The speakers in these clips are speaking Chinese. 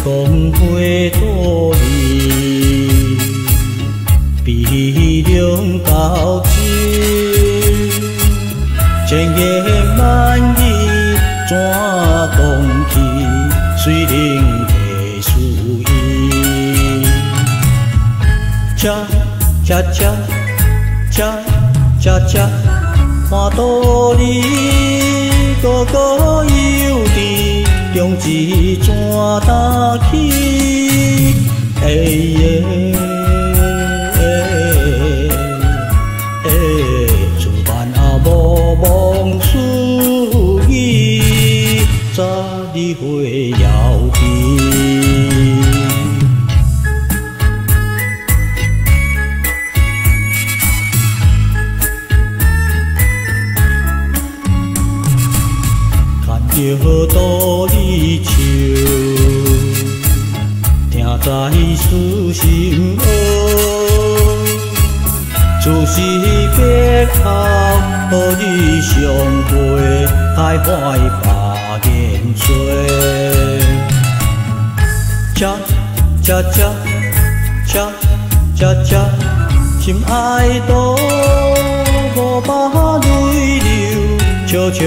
光回多里，悲凉交织，千言万语转动去，水灵提思意。恰恰恰恰恰恰，看道理，个个有甜，中一怎打起？哎耶！自办也无忘思意，十二岁遥记。着道理笑，听在思心窝。自是别后，何以相会？海海把言说。恰恰恰恰恰恰，心爱多无把泪流。悄悄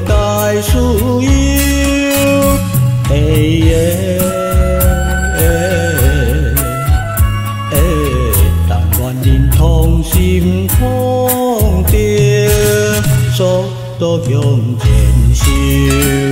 解思忧，哎耶，但愿人同心同调，速度向前行。